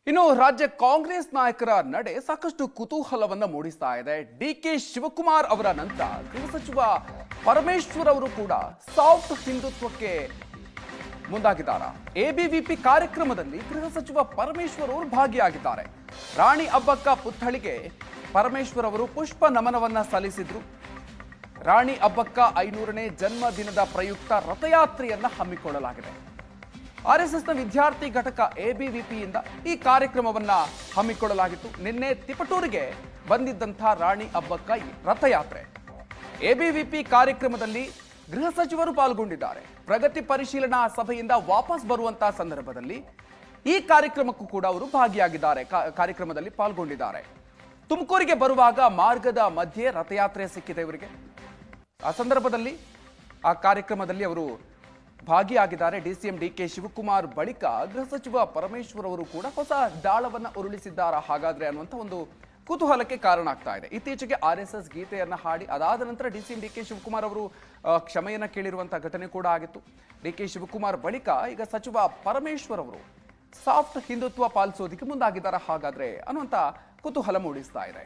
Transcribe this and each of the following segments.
ಇನ್ನು ರಾಜ್ಯ ಕಾಂಗ್ರೆಸ್ ನಾಯಕರ ನಡೆ ಸಾಕಷ್ಟು ಕುತೂಹಲವನ್ನ ಮೂಡಿಸ್ತಾ ಇದೆ. ಡಿಕೆ ಶಿವಕುಮಾರ್ ಅವರ ನಂತರ ಗೃಹ ಸಚಿವ ಪರಮೇಶ್ವರ್ ಅವರು ಕೂಡ ಸಾಫ್ಟ್ ಹಿಂದುತ್ವಕ್ಕೆ ಮುಂದಾಗಿದ್ದಾರೆ. ಎಬಿವಿಪಿ ಕಾರ್ಯಕ್ರಮದಲ್ಲಿ ಗೃಹ ಸಚಿವ ಪರಮೇಶ್ವರ್ ಅವರು ಭಾಗಿಯಾಗಿದ್ದಾರೆ. ರಾಣಿ ಅಬ್ಬಕ್ಕ ಪುತ್ಥಳಿಗೆ ಪರಮೇಶ್ವರ್ ಅವರು ಪುಷ್ಪ ನಮನವನ್ನ ಸಲ್ಲಿಸಿದ್ರು. ರಾಣಿ ಅಬ್ಬಕ್ಕ 500ನೇ ಜನ್ಮ ದಿನದ ಪ್ರಯುಕ್ತ ರಥಯಾತ್ರೆಯನ್ನ ಹಮ್ಮಿಕೊಳ್ಳಲಾಗಿದೆ. ಆರ್ಎಸ್ಎಸ್ನ ವಿದ್ಯಾರ್ಥಿ ಘಟಕ ಎಬಿವಿಪಿಯಿಂದ ಈ ಕಾರ್ಯಕ್ರಮವನ್ನ ಹಮ್ಮಿಕೊಳ್ಳಲಾಗಿತ್ತು. ನಿನ್ನೆ ತಿಪಟೂರಿಗೆ ಬಂದಿದ್ದಂಥ ರಾಣಿ ಅಬ್ಬಕ್ಕ ರಥಯಾತ್ರೆ. ಎಬಿವಿಪಿ ಕಾರ್ಯಕ್ರಮದಲ್ಲಿ ಗೃಹ ಸಚಿವರು ಪಾಲ್ಗೊಂಡಿದ್ದಾರೆ. ಪ್ರಗತಿ ಪರಿಶೀಲನಾ ಸಭೆಯಿಂದ ವಾಪಸ್ ಬರುವಂತಹ ಸಂದರ್ಭದಲ್ಲಿ ಈ ಕಾರ್ಯಕ್ರಮಕ್ಕೂ ಕೂಡ ಅವರು ಭಾಗಿಯಾಗಿದ್ದಾರೆ, ಕಾರ್ಯಕ್ರಮದಲ್ಲಿ ಪಾಲ್ಗೊಂಡಿದ್ದಾರೆ. ತುಮಕೂರಿಗೆ ಬರುವಾಗ ಮಾರ್ಗದ ಮಧ್ಯೆ ರಥಯಾತ್ರೆ ಸಿಕ್ಕಿದೆ ಇವರಿಗೆ. ಆ ಸಂದರ್ಭದಲ್ಲಿ ಆ ಕಾರ್ಯಕ್ರಮದಲ್ಲಿ ಅವರು ಭಾಗಿಯಾಗಿದ್ದಾರೆ. ಡಿಸಿಎಂ ಡಿಕೆ ಶಿವಕುಮಾರ್ ಬಳಿಕ ಗೃಹ ಸಚಿವ ಪರಮೇಶ್ವರ್ ಅವರು ಕೂಡ ಹೊಸ ದಾಳವನ್ನ ಉರುಳಿಸಿದ್ದಾರೆ ಹಾಗಾದ್ರೆ ಅನ್ನುವಂಥ ಒಂದು ಕುತೂಹಲಕ್ಕೆ ಕಾರಣ ಆಗ್ತಾ ಇದೆ. ಇತ್ತೀಚೆಗೆ ಆರ್ಎಸ್ಎಸ್ ಗೀತೆಯನ್ನ ಹಾಡಿ ಅದಾದ ನಂತರ ಡಿಸಿಎಂ ಡಿಕೆ ಶಿವಕುಮಾರ್ ಅವರು ಕ್ಷಮೆಯನ್ನ ಕೇಳಿರುವಂತಹ ಘಟನೆ ಕೂಡ ಆಗಿತ್ತು. ಡಿಕೆ ಶಿವಕುಮಾರ್ ಬಳಿಕ ಈಗ ಸಚಿವ ಪರಮೇಶ್ವರ್ ಅವರು ಸಾಫ್ಟ್ ಹಿಂದುತ್ವ ಪಾಲಿಸೋದಕ್ಕೆ ಮುಂದಾಗಿದ್ದಾರೆ ಹಾಗಾದ್ರೆ ಅನ್ನುವಂಥ ಕುತೂಹಲ ಮೂಡಿಸ್ತಾ ಇದೆ.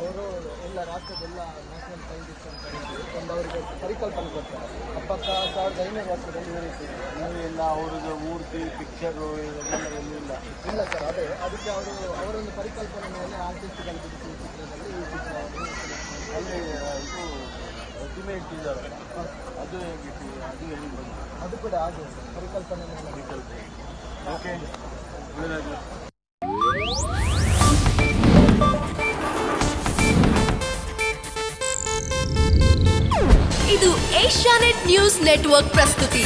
ಅವರು ಎಲ್ಲ ರಾಷ್ಟ್ರದೆಲ್ಲ ನ್ಯಾಷನಲ್ ಸೈಂಟಿಸ್ಟ್ ಅಂತ ಒಂದು ಅವರಿಗೆ ಪರಿಕಲ್ಪನೆ ಕೊಡ್ತಾರೆ. ಹಬ್ಬಕ್ಕ 1500 ವರ್ಷದಲ್ಲಿ ಇನ್ನೂ ಇಲ್ಲ ಅವ್ರಿಗೆ ಮೂರ್ತಿ ಪಿಕ್ಚರು ಇಲ್ಲ ಇಲ್ಲ ಸರ್. ಅದೇ ಅದಕ್ಕೆ ಅವರೊಂದು ಪರಿಕಲ್ಪನೆ ಮೇಲೆ ಆರ್ಟಿಸ್ಟ್ಗಳ ಬಿಡಿಸಿ ಚಿತ್ರದಲ್ಲಿ ಈ ಚಿತ್ರವನ್ನು ಅಲ್ಲಿ ಇದು ರೆಡಿಮೇಡ್ ಇದ್ದಾರಲ್ಲ ಅದು ಹೇಗಿತ್ತು, ಅದು ಎಲ್ಲಿ ಬಂತು, ಅದು ಕೂಡ ಹಾಗೆ ಪರಿಕಲ್ಪನೆ ಮೇಲೆ ಪರಿಕಲ್ಪನೆ. ಓಕೆ, ಒಳ್ಳೆಯದಾಗಲಿ. ಇದು ಏಷ್ಯಾನೆಟ್ ನ್ಯೂಸ್ ನೆಟ್ವರ್ಕ್ ಪ್ರಸ್ತುತಿ.